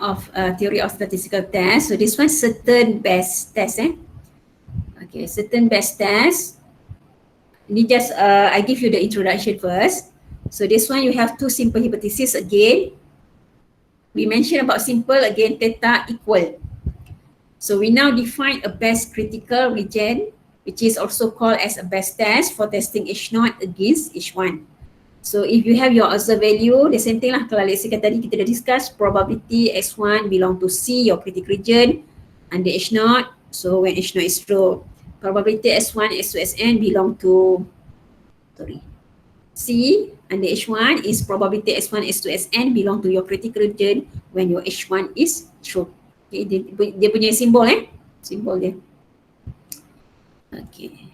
of theory of statistical test. So this one certain best test. Okay, certain best test. Ini just I give you the introduction first. So this one you have two simple hypotheses again. We mentioned about simple again, theta equal. So we now define a best critical region, which is also called as a best test for testing H0 against H1. So if you have your observed value, the same thing lah. Kalau let's say tadi kita dah discuss probability X1 belong to C, your critical region, under H0. So when H0 is true, probability S1, S2, Sn belong to C, under H1 is probability S1, S2, Sn belong to your critical region when your H1 is true. Okay, dia punya simbol simbol dia. Okay.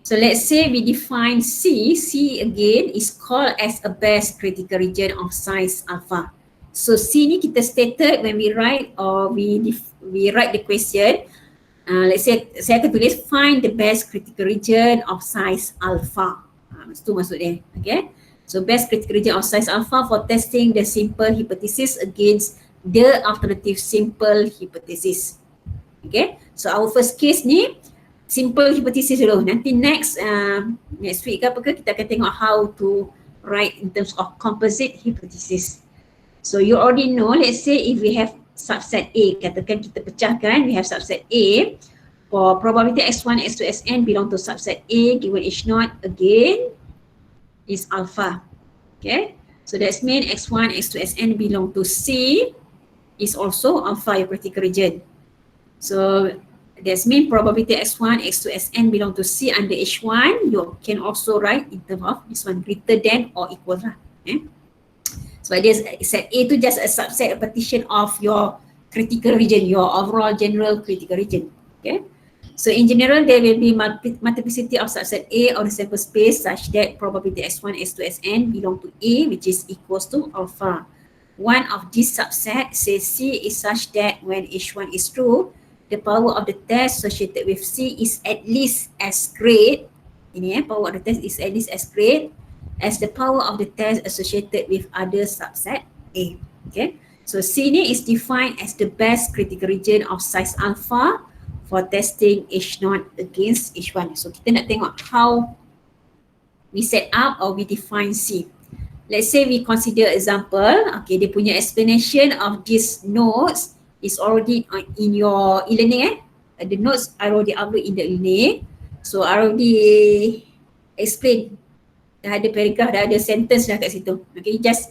So let's say we define C. C again is called as a best critical region of size alpha. So C ni kita stated when we write or we write the question. Let's say saya akan tulis find the best critical region of size alpha. Itu maksud dia. Okay. So best critical region of size alpha for testing the simple hypothesis against the alternative simple hypothesis. Okay. So our first case ni simple hypothesis dulu. Nanti next week ke apa ke kita akan tengok how to write in terms of composite hypothesis. So you already know, let's say if we have subset A, katakan kita pecahkan, we have subset A for probability X1, X2, Sn belong to subset A given H0 again is alpha. Okay, so that's mean X1, X2, Sn belong to C is also alpha, your critical region. So that's mean probability X1, X2, Sn belong to C under H1. You can also write in terms of this one greater than or equal lah. So this set A to just a subset, a partition of your critical region, your overall general critical region. Okay. So in general, there will be multiplicity of subset A or the sample space such that probability X1, X2, Sn belong to A, which is equals to alpha. One of these subset, say C, is such that when H1 is true, the power of the test associated with C is at least as great. Power of the test is at least as great as the power of the test associated with other subset A. Okay, so C ni is defined as the best critical region of size alpha for testing H0 against H1. So kita nak tengok how we set up or we define C. Let's say we consider example. Okay, dia punya explanation of these nodes is already in your e-learning. The notes are already uploaded in the e-learning. So I already explain. Dah ada paragraph, dah ada sentence dah kat situ. Okay, just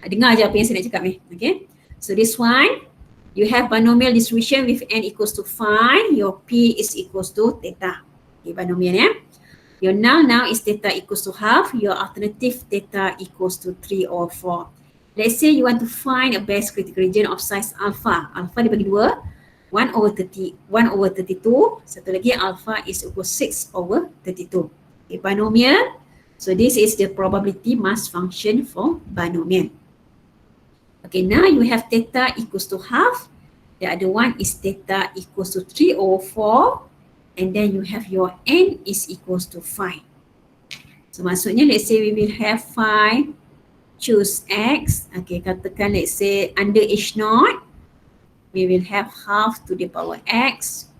dengar je apa yang saya nak cakap ni. Okay, so this one, you have binomial distribution with n equals to 5. Your P is equals to theta. Okay, binomial Your null now is theta equals to half. Your alternative theta equals to 3 or 4. Let's say you want to find a best critical region of size alpha. Alpha dibagi dua, 1 over 32. Satu lagi alpha is equal 6 over 32. Okay, binomial. So this is the probability mass function for binomial. Okay, now you have theta equals to half. The other one is theta equals to 3 over 4. And then you have your n is equals to 5. So maksudnya let's say we will have 5. Choose X, okay, katakan let's say under H0, we will have half to the power X,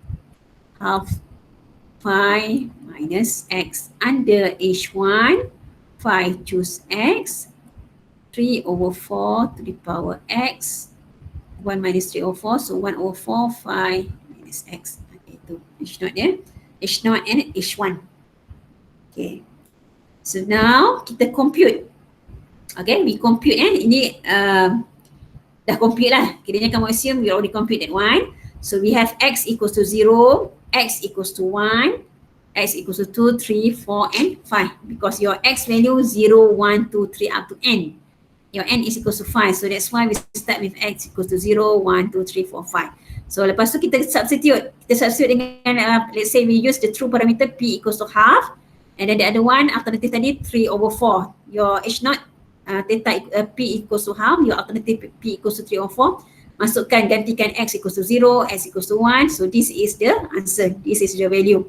half 5 minus X. Under H1, 5 choose X, 3 over 4 to the power X, 1 minus 3 over 4, so 1 over 4, 5 minus X. Okay, itu H0 dia, H0 and H1. Okay, so now kita compute. Okay, we compute ini dah compute lah. Kiranya kamu assume we already compute that one. So we have X equals to 0, X equals to 1, X equals to 2, 3, 4 and 5. Because your X value 0, 1, 2, 3 up to N. Your N is equals to 5. So that's why we start with X equals to 0, 1, 2, 3, 4, 5. So lepas tu kita substitute. Kita substitute dengan let's say we use the true parameter P equals to half. And then the other one alternative tadi 3 over 4. Your H0 theta P equals to half, your alternative P equals to 3 over 4. Masukkan, gantikan X equals to 0, X equals to 1. So this is the answer. This is the value.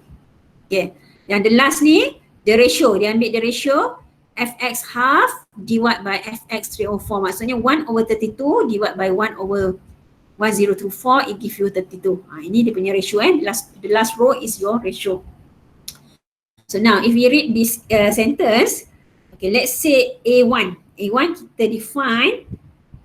Okay. Yang the last ni, the ratio. Dia ambil the ratio Fx half divide by Fx 3 over 4. Maksudnya 1 over 32 divide by 1 over 10 to 4, it give you 32. Ini dia punya ratio the last row is your ratio. So now if we read this sentence, okay, let's say A1 kita define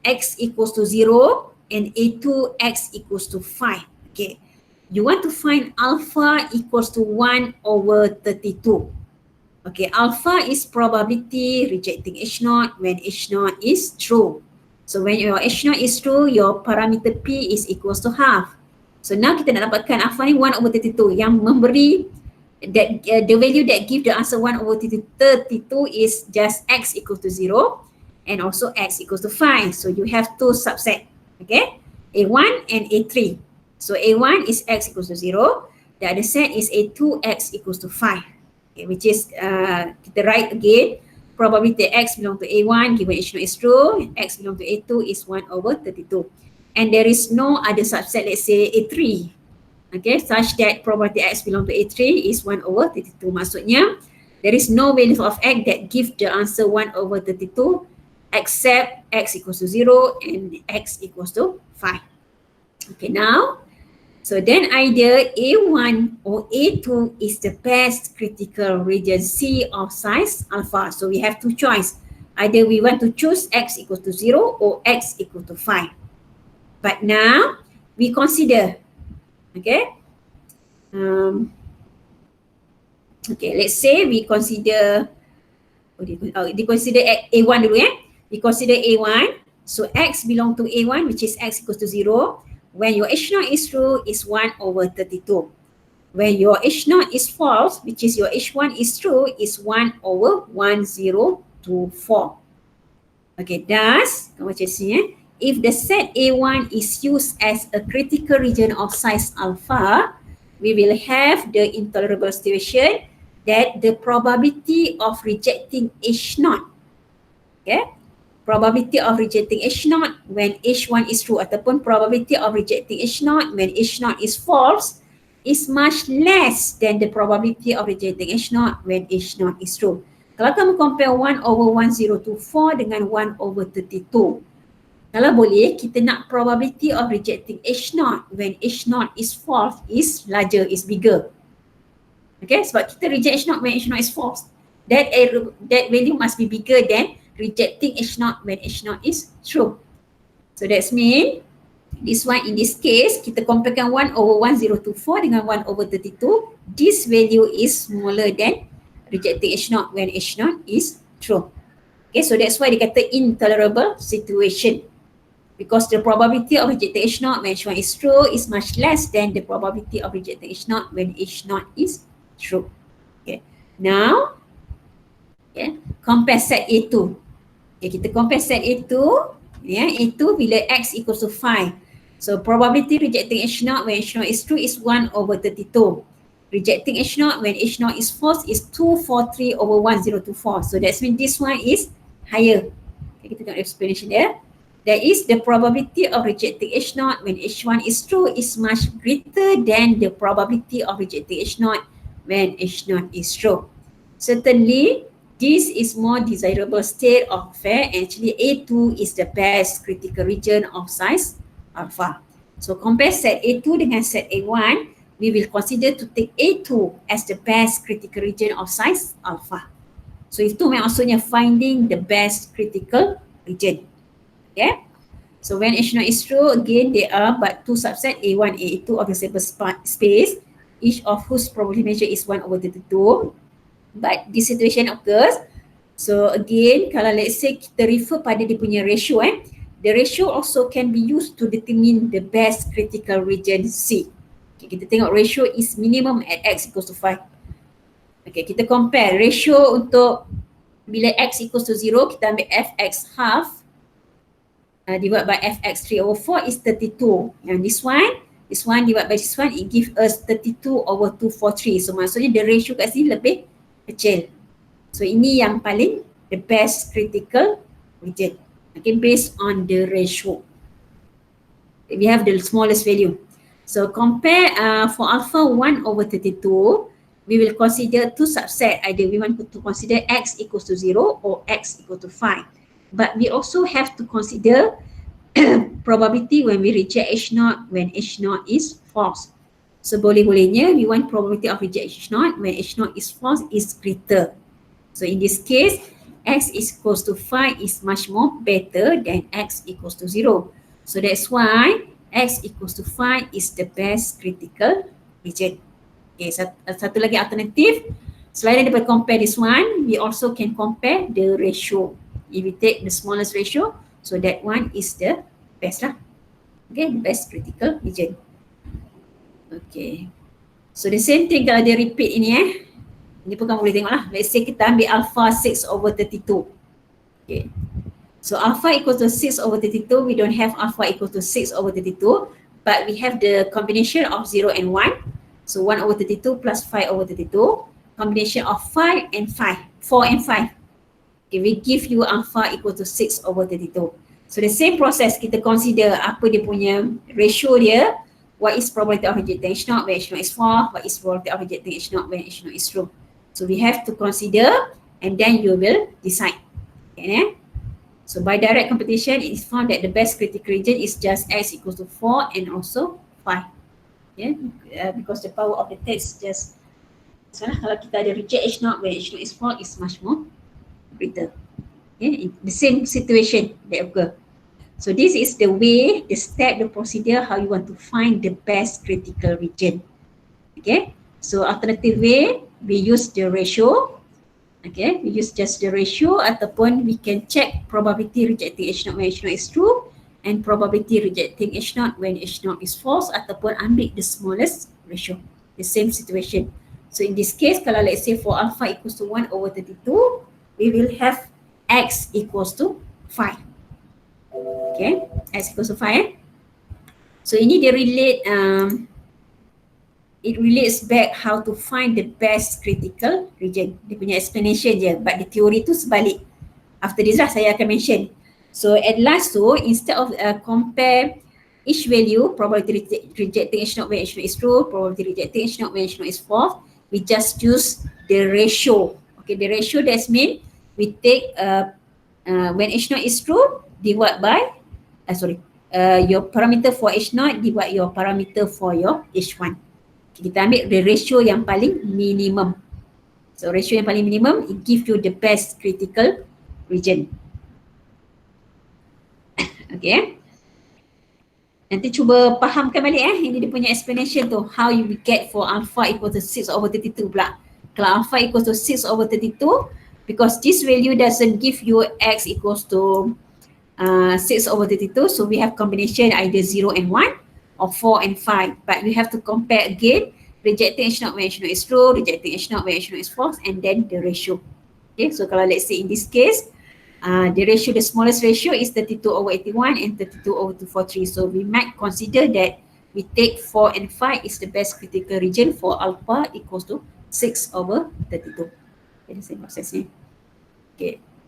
x equals to 0 and A2 x equals to 5. Okay, you want to find alpha equals to 1 over 32. Okay, alpha is probability rejecting H0 when H0 is true. So when your H0 is true, your parameter P is equals to half. So now kita nak dapatkan alpha ni 1 over 32 yang memberi that the value that give the answer 1 over 32 is just x equals to 0 and also x equals to 5. So you have two subset, okay, A1 and A3. So A1 is x equals to 0, the other set is A2 x equals to 5, okay, which is kita write again, probability x belong to A1 given H0 is true, x belong to A2 is 1 over 32. And there is no other subset, let's say A3, okay, such that probability x belong to A3 is 1 over 32. Maksudnya, there is no value of x that give the answer 1 over 32 except x equals to 0 and x equals to 5. Okay, now, so then either A1 or A2 is the best critical region C of size alpha. So we have two choice. Either we want to choose x equals to 0 or x equal to 5. But now we consider, okay, okay, let's say we consider, consider A1 dulu we consider A1. So x belong to A1, which is x equals to 0. When your H0 is true, is 1 over 32. When your H0 is false, which is your H1 is true, is 1 over 1024. Okay, thus, macam sini, if the set A1 is used as a critical region of size alpha, we will have the intolerable situation that the probability of rejecting H0, okay, probability of rejecting H0 when H1 is true ataupun probability of rejecting H0 when H0 is false is much less than the probability of rejecting H0 when H0 is true. Kalau kamu compare 1 over 1024 dengan 1 over 32, kalau boleh kita nak probability of rejecting H0 when H0 is false is larger, is bigger. Okay, sebab kita reject H0 when H0 is false. That value must be bigger than rejecting H0 when H0 is true. So that's mean this one in this case kita comparekan 1 over 1024 dengan 1 over 32, this value is smaller than rejecting H0 when H0 is true. Okay, so that's why dia kata intolerable situation, because the probability of rejecting H0 when H1 is true is much less than the probability of rejecting H0 when H0 is true. Okay, now compare set A2. Okay, kita compare set A2, A2 bila x equals to 5. So probability rejecting H0 when H0 is true is 1 over 32. Rejecting H0 when H0 is false is 243 over 1024. So that's mean this one is higher. Okay, kita tengok explanation there. That is the probability of rejecting H0 when H1 is true is much greater than the probability of rejecting H0 when H0 is true. Certainly, this is more desirable state of affair. Actually, A2 is the best critical region of size alpha. So compare set A2 dengan set A1, we will consider to take A2 as the best critical region of size alpha. So itu maksudnya finding the best critical region. Okay. So when H0 is true, again there are but two subset A1 and A2 of the same space, each of whose probability measure is 1 over 32. But this situation occurs. So again, kalau let's say kita refer pada dia punya ratio, the ratio also can be used to determine the best critical region C. Okay, kita tengok ratio is minimum at x equals to 5. Okay, kita compare ratio untuk bila x equals to 0, kita ambil fx half divided by fx 3 over 4 is 32. Yang this one divided by this one, it gives us 32 over 243. So maksudnya the ratio kat sini lebih kecil. So ini yang paling the best critical region. Okay, based on the ratio. We have the smallest value. So compare for alpha 1 over 32, we will consider two subset. Either we want to consider x equals to 0 or x equal to 5. But we also have to consider probability when we reject H0 when H0 is false. So boleh-bolehnya we want probability of reject H0 when H0 is false is greater. So in this case, X is equals to 5 is much more better than X equals to 0. So that's why X equals to 5 is the best critical region. Okay, satu lagi alternatif. Selain daripada compare this one, we also can compare the ratio. If we take the smallest ratio, so that one is the best lah. Okay, the best critical region. Okay. So the same thing kalau dia repeat ini Ini pun kamu boleh tengok lah. Let's say kita ambil alpha 6/32. Okay. So alpha equals to 6/32. We don't have alpha equals to 6/32. But we have the combination of 0 and 1. So 1/32 plus 5/32. Combination of 5 and 5. 4 and 5. Okay, we give you alpha equal to 6/32. So the same process kita consider apa dia punya ratio dia. What is probability of rejecting H0 when H0 is false? What is probability of rejecting H0 when H0 is true? So we have to consider and then you will decide. Okay, so by direct computation, it is found that the best critical region is just X equals to 4 and also 5. Yeah, because the power of the test just kalau kita ada reject H0 when H0 is false is much more greater. Okay, the same situation that occur. So this is the way, the step, the procedure how you want to find the best critical region. Okay, so alternative way, we use the ratio. Okay, we use just the ratio ataupun we can check probability rejecting H0 when H0 is true and probability rejecting H0 when H0 is false ataupun ambil the smallest ratio. The same situation. So in this case, kalau let's say for alpha equals to 1/32, we will have X equals to 5. Okay, X equals to 5. So ini dia relate, it relates back how to find the best critical region. Dia punya explanation je, but the theory tu sebalik. After this lah saya akan mention. So at last tu, instead of compare each value, probability rejecting H0 when H0 is true, probability rejecting H0 when H0 is false, we just use the ratio. Okay, the ratio that's mean we take when H0 is true, divide by your parameter for H0 divide your parameter for your H1. Kita ambil the ratio yang paling minimum. So ratio yang paling minimum, it gives you the best critical region. Okay. Nanti cuba fahamkan balik ini dia punya explanation tu. How you get for alpha equal to 6/32 pula. Kalau alpha equals to 6/32, because this value doesn't give you X equals to 6/32, so we have combination either 0 and 1 or 4 and 5, but we have to compare again rejecting H0 when H0 is true, rejecting H0 when H0 is false, and then the ratio. Okay, so kalau let's say in this case, the ratio, the smallest ratio is 32/81 and 32/243, so we might consider that we take 4 and 5 is the best critical region for alpha equals to 6/32. Okay, the same process ni. Okay.